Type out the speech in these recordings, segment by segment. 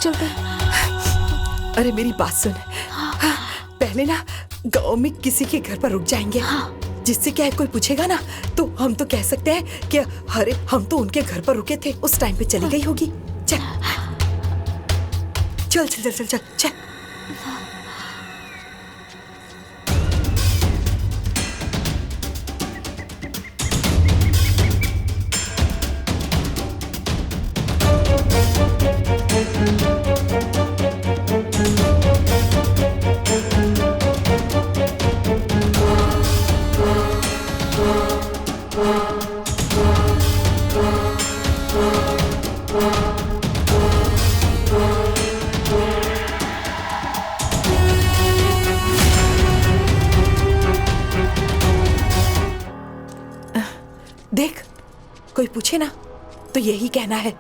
चलते हैं। अरे मेरी बात सुन, पहले ना गांव में किसी के घर पर रुक जाएंगे। जिससे क्या है, कोई पूछेगा ना तो हम तो कह सकते हैं कि अरे हम तो उनके घर पर रुके थे, उस टाइम पे चली गई होगी। चल चल चल चल चल चल। देख, कोई पूछे ना तो यही कहना है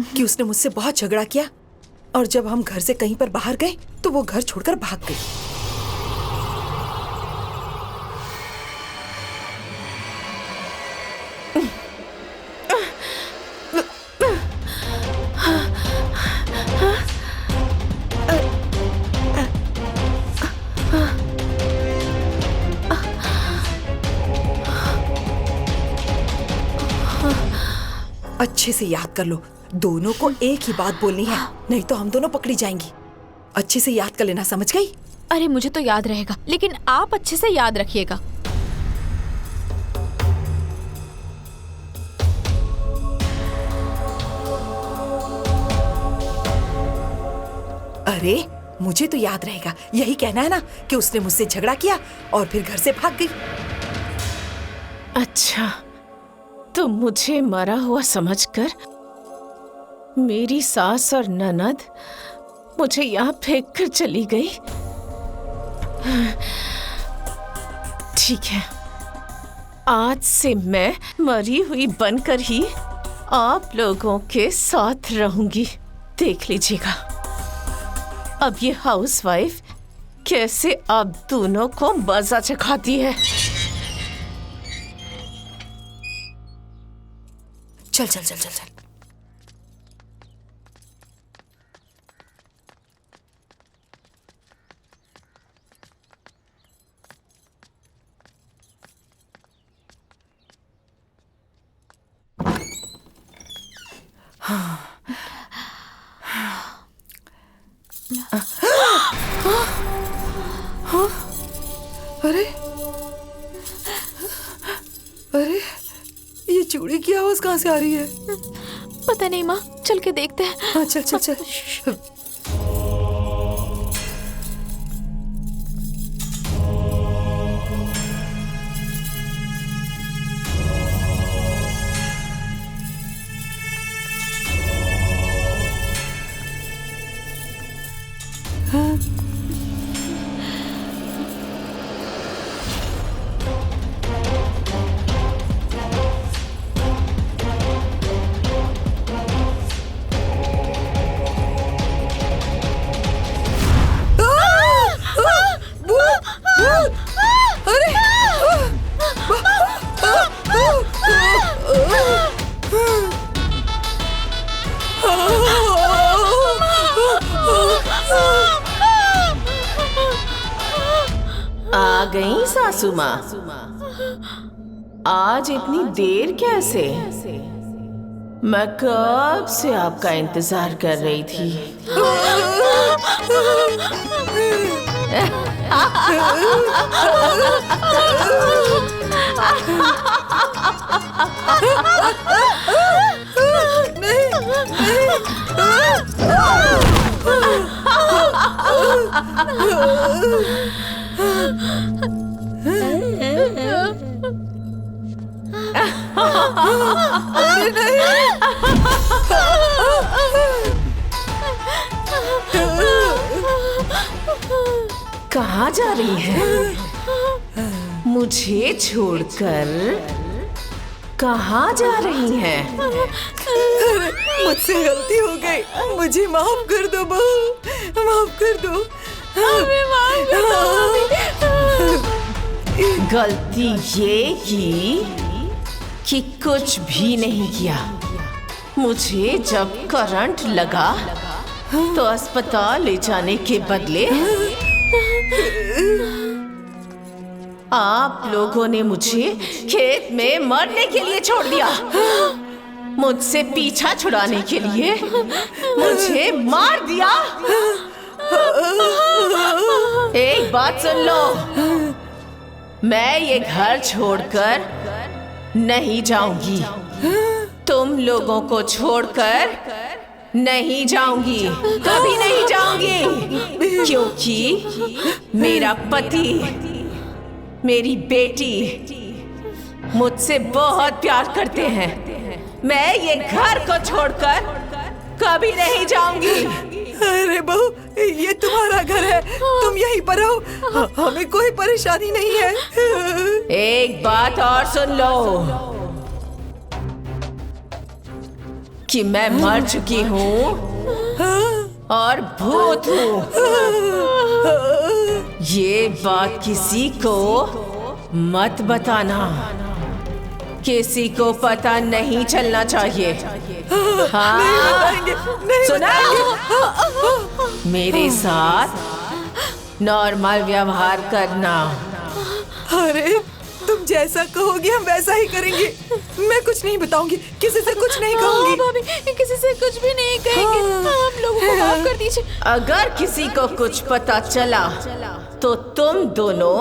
कि उसने मुझसे बहुत झगड़ा किया और जब हम घर से कहीं पर बाहर गए तो वो घर छोड़कर भाग गई। अच्छे से याद कर लो, दोनों को एक ही बात बोलनी है, नहीं तो हम दोनों पकड़ी जाएंगी। अच्छे से याद कर लेना, समझ गई? अरे मुझे तो याद रहेगा, लेकिन आप अच्छे से याद रखिएगा। अरे मुझे तो याद रहेगा, यही कहना है ना कि उसने मुझसे झगड़ा किया और फिर घर से भाग गई। अच्छा, तो मुझे मरा हुआ समझकर मेरी सास और ननद मुझे यहाँ फेंक कर चली गई। ठीक है, आज से मैं मरी हुई बनकर ही आप लोगों के साथ रहूंगी। देख लीजिएगा अब ये हाउसवाइफ कैसे आप दोनों को मजा चखाती है। चल चल चल चल चल। अरे अरे, ये चूड़ी की आवाज कहाँ से आ रही है? पता नहीं माँ, चल के देखते हैं। हाँ चल चल चल। आ गई सासू माँ। आज इतनी देर कैसे? मैं कब से आपका इंतजार कर रही थी। कहाँ जा रही है? मुझे छोड़कर कहाँ जा रही हैं? मुझसे गलती हो गई, मुझे माफ कर दो बहू, माफ कर दो। गलती ये की कि कुछ भी नहीं किया। मुझे जब करंट लगा तो अस्पताल ले जाने के बदले आप लोगों ने मुझे खेत में मरने के लिए छोड़ दिया। मुझसे पीछा छुड़ाने के लिए मुझे मार दिया। एक बात सुन लो, मैं ये घर छोड़कर नहीं जाऊंगी। तुम लोगों को छोड़कर नहीं जाऊंगी, कभी नहीं जाऊंगी, क्योंकि मेरा पति, मेरी बेटी मुझसे बहुत प्यार करते हैं। मैं ये घर को छोड़कर कभी नहीं जाऊंगी। अरे बहू, ये तुम्हारा घर है, तुम यहीं पर रहो, हमें कोई परेशानी नहीं है। एक बात और सुन लो कि मैं मर चुकी हूँ और भूत हूँ। ये बात किसी को मत बताना, किसी को पता नहीं चलना चाहिए। हाँ, सुना? मेरे साथ नॉर्मल व्यवहार करना। अरे तुम जैसा कहोगी हम वैसा ही करेंगे। मैं कुछ नहीं बताऊंगी, किसी से कुछ नहीं कहूंगी। भाभी, किसी से कुछ भी नहीं कहेंगे। आप लोगों को माफ कर दीजिए। अगर किसी को कुछ पता चला तो तुम दोनों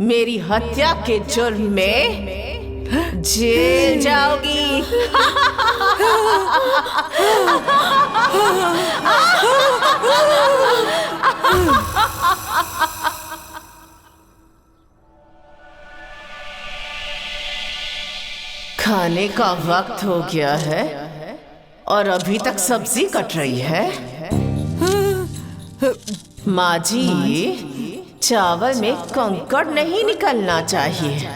मेरी हत्या के जुर्म में जेल जाओगी। खाने का वक्त हो गया है और अभी तक सब्जी कट रही है। माँ जी, चावल में कंकड़ नहीं निकलना चाहिए,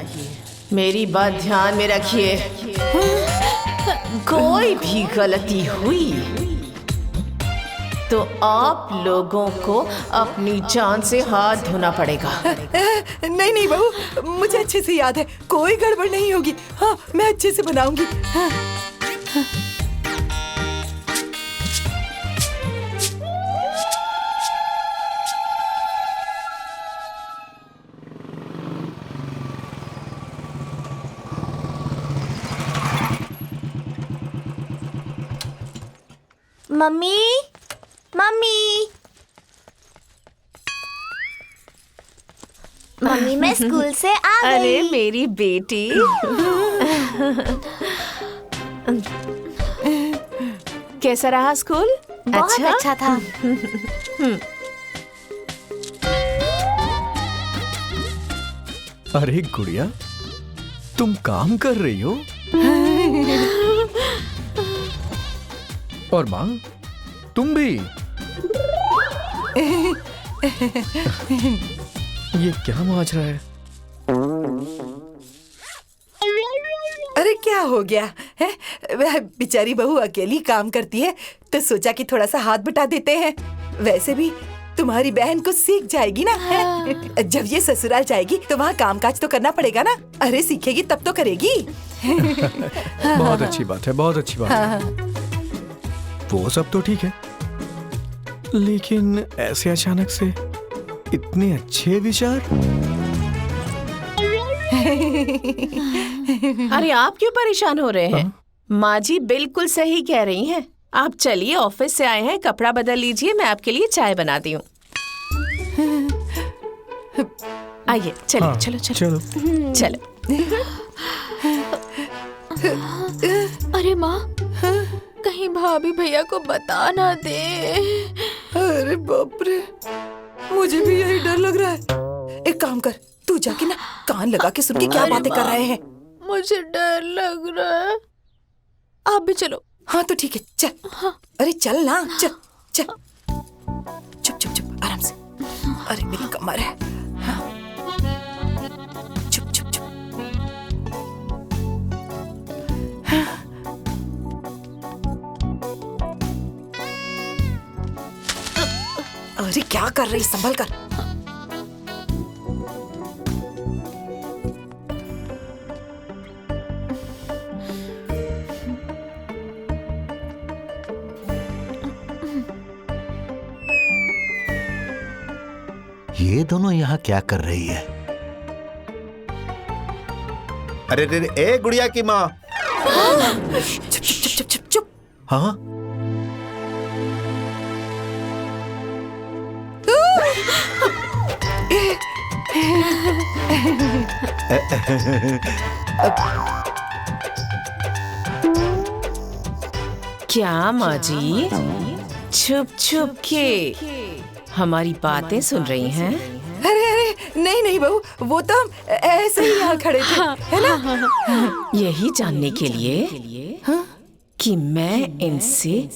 मेरी बात ध्यान में रखिए। कोई भी गलती हुई तो आप लोगों को अपनी जान से हाथ धोना पड़ेगा। नहीं नहीं बहू, मुझे अच्छे से याद है, कोई गड़बड़ नहीं होगी। हाँ, मैं अच्छे से बनाऊंगी। हाँ। मम्मी, मम्मी, मम्मी, मैं स्कूल से आ गई। अरे मेरी बेटी, कैसा रहा स्कूल? बहुत अच्छा था। अरे गुड़िया, तुम काम कर रही हो? और माँ, तुम भी? ये क्या माजरा है? अरे क्या हो गया है? वह बेचारी बहू अकेली काम करती है तो सोचा कि थोड़ा सा हाथ बटा देते हैं। वैसे भी तुम्हारी बहन कुछ सीख जाएगी ना। जब ये ससुराल जाएगी तो वहाँ कामकाज तो करना पड़ेगा ना। अरे सीखेगी तब तो करेगी। बहुत अच्छी बात है, बहुत अच्छी बात है। वो सब तो ठीक है, लेकिन ऐसे अचानक से इतने अच्छे विचार? अरे आप क्यों परेशान हो रहे हैं? माँ जी बिल्कुल सही कह रही हैं। आप चलिए, ऑफिस से आए हैं, कपड़ा बदल लीजिए, मैं आपके लिए चाय बनाती हूँ। आइए, चलिए। हाँ, चलो चलो चलो। चलो। अरे माँ, कहीं भाभी भैया को बता ना दे। अरे बाप रे, मुझे भी यही डर लग रहा है। एक काम कर, तू जाके ना कान लगा के सुन के क्या बातें कर रहे हैं। मुझे डर लग रहा है। आप भी चलो। हाँ तो ठीक है, चल। हाँ। अरे चल ना, चल चल। चुप चुप चुप, आराम से। अरे मेरी कमर है। हाँ। चुप चुप चुप। हाँ। अरे क्या कर रही, संभल कर। ये दोनों यहाँ क्या कर रही है? अरे रे, ए गुड़िया की माँ। चुप चुप चुप चुप चुप चुप। हाँ, क्या माँ जी छुप छुप के हमारी बातें सुन रही हैं? अरे अरे नहीं नहीं बहू, वो तो हम ऐसे ही यहाँ खड़े थे, है ना? यही जानने के लिए कि मैं इनसे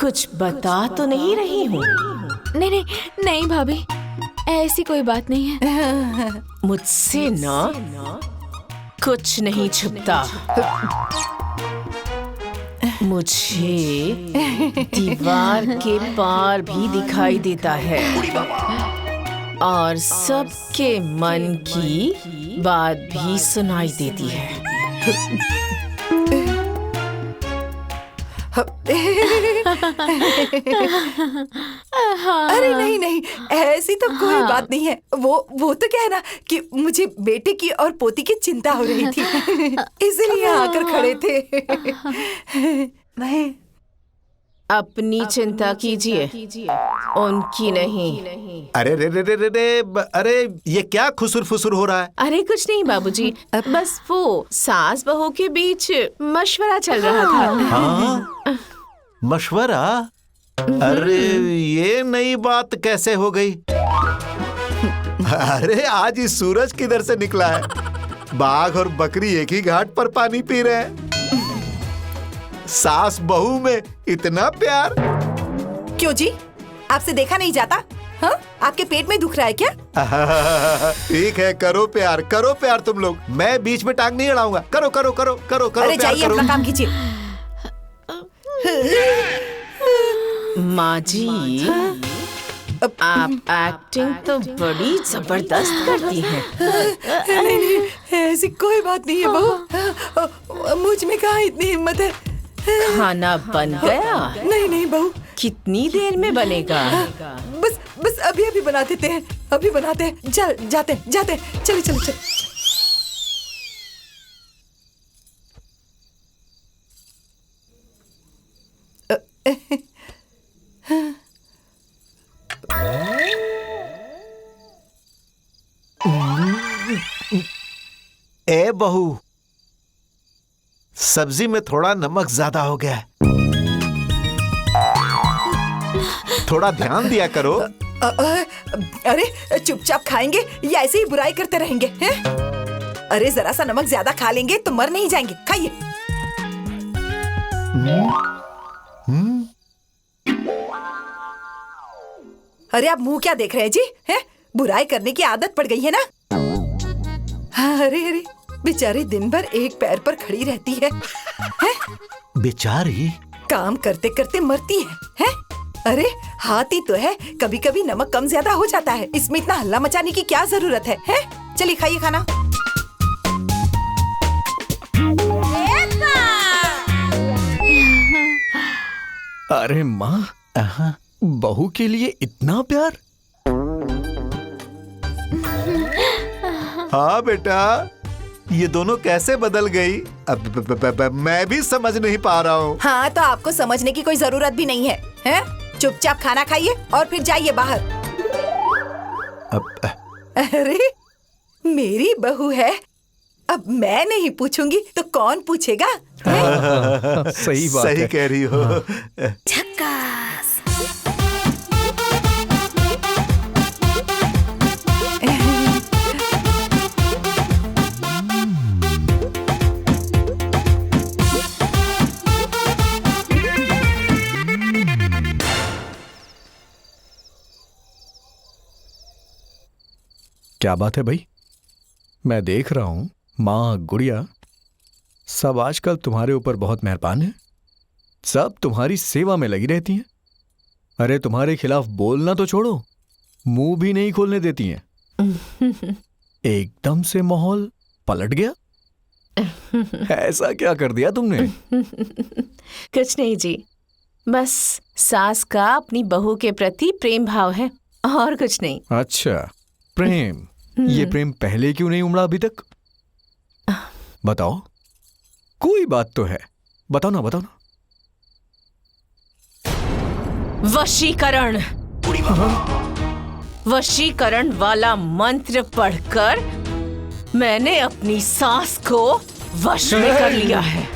कुछ बता तो नहीं रही हूँ। नहीं नहीं नहीं भाभी, ऐसी कोई बात नहीं है। मुझसे ना कुछ नहीं छुपता। मुझे दीवार के पार भी दिखाई देता है और सबके मन की बात भी सुनाई देती है। अरे नहीं नहीं, ऐसी तो कोई बात नहीं है। वो तो क्या है ना कि मुझे बेटे की और पोती की चिंता हो रही थी, इसलिए आकर खड़े थे। नहीं, अपनी चिंता कीजिए, उनकी नहीं। अरे रे रे रे रे रे, अरे ये क्या खुसुर फुसुर हो रहा है? अरे कुछ नहीं बाबूजी, बस वो सास बहू के बीच मशवरा चल रहा था। हाँ, मशवरा? अरे ये नई बात कैसे हो गई? अरे आज इस सूरज किधर से निकला है? बाघ और बकरी एक ही घाट पर पानी पी रहे हैं। सास बहू में इतना प्यार? क्यों जी, आपसे देखा नहीं जाता? हाँ, आपके पेट में दुख रहा है क्या? ठीक है, करो प्यार तुम लोग। मैं बीच में टांग नहीं अड़ाऊंगा। करो करो करो करो करो। अरे जाइए, अपना काम कीजिए। माँ जी, आप एक्टिंग तो बड़ी जबरदस्त करती हैं। नहीं नहीं, ऐसी कोई बात नहीं है बहू, मुझ में कहाँ इतनी हिम्मत है। खाना बन गया? नहीं नहीं बहू, कितनी देर में बनेगा? बस अभी बना देते हैं, अभी बनाते हैं। जाते चले चले। ए बहू, सब्जी में थोड़ा नमक ज्यादा हो गया है, थोड़ा ध्यान दिया करो। अरे चुपचाप खाएंगे या ऐसे ही बुराई करते रहेंगे हैं? अरे जरा सा नमक ज्यादा खा लेंगे तो मर नहीं जाएंगे, खाइए। अरे आप मुंह क्या देख रहे हैं जी? हैं? बुराई करने की आदत पड़ गई है ना? अरे बेचारी दिन भर एक पैर पर खड़ी रहती है, हैं? बेचारी काम करते करते मरती है? अरे हाथी तो है, कभी कभी नमक कम ज्यादा हो जाता है, इसमें इतना हल्ला मचाने की क्या जरूरत है? चलिए खाइए खाना। अरे माँ, बहू के लिए इतना प्यार? हाँ बेटा, ये दोनों कैसे बदल गई? अब मैं भी समझ नहीं पा रहा हूँ। हाँ, तो आपको समझने की कोई जरूरत भी नहीं है, हैं? चुपचाप खाना खाइए और फिर जाइए बाहर। अरे मेरी बहू है, अब मैं नहीं पूछूंगी तो कौन पूछेगा? सही बात सही है। कह रही हो। झक्कास। क्या बात है भाई, मैं देख रहा हूं माँ गुड़िया सब आजकल तुम्हारे ऊपर बहुत मेहरबान है, सब तुम्हारी सेवा में लगी रहती हैं। अरे तुम्हारे खिलाफ बोलना तो छोड़ो, मुंह भी नहीं खोलने देती हैं। एकदम से माहौल पलट गया। ऐसा क्या कर दिया तुमने? कुछ नहीं जी, बस सास का अपनी बहू के प्रति प्रेम भाव है और कुछ नहीं। अच्छा, प्रेम, ये प्रेम पहले क्यों नहीं उमड़ा अभी तक? बताओ, कोई बात तो है, बताओ ना, बताओ ना। वशीकरण। वशीकरण वाला मंत्र पढ़कर मैंने अपनी सास को वश में कर लिया है।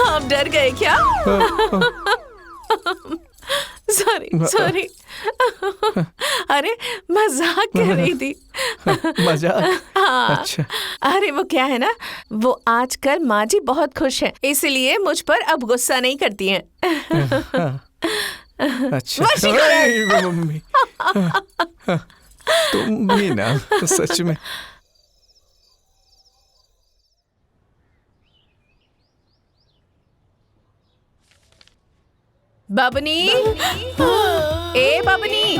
आप डर गए क्या? सॉरी। अरे मजाक कर रही थी। मजाक? हाँ। अच्छा। अरे वो क्या है ना, वो आजकल माँ जी बहुत खुश हैं, इसलिए मुझ पर अब गुस्सा नहीं करती हैं। अच्छा। अरे, मम्मी तुम भी ना, सच में। बबनी, ए बबनी,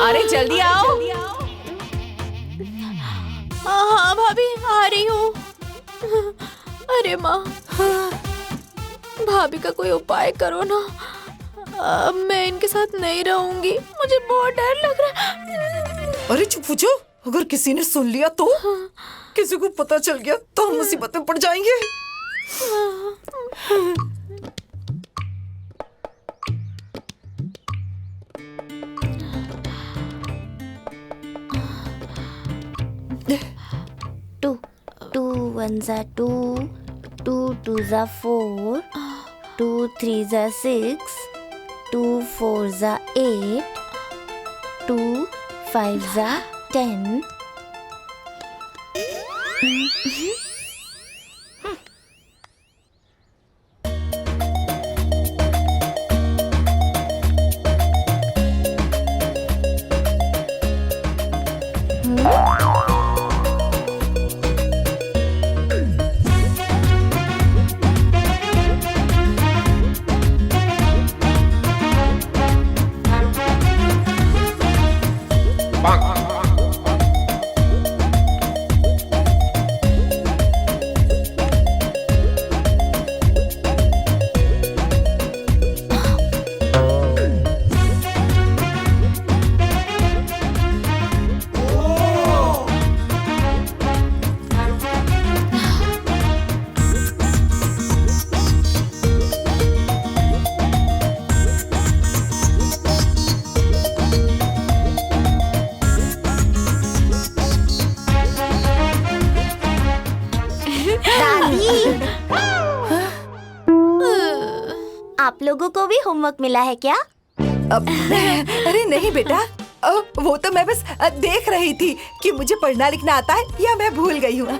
अरे जल्दी आओ। हाँ भाभी, आ रही हूँ। अरे माँ, भाभी का कोई उपाय करो ना। अब मैं इनके साथ नहीं रहूंगी, मुझे बहुत डर लग रहा है। अरे चुप हो जाओ, अगर किसी ने सुन लिया तो? किसी को पता चल गया तो हम मुसीबत में पड़ जाएंगे। Two ones are two, two twos are four, two threes are six, two fours are eight, two fives are 10. आप लोगों को भी होमवर्क मिला है क्या? अरे नहीं बेटा, वो तो मैं बस देख रही थी कि मुझे पढ़ना लिखना आता है या मैं भूल गई हूँ।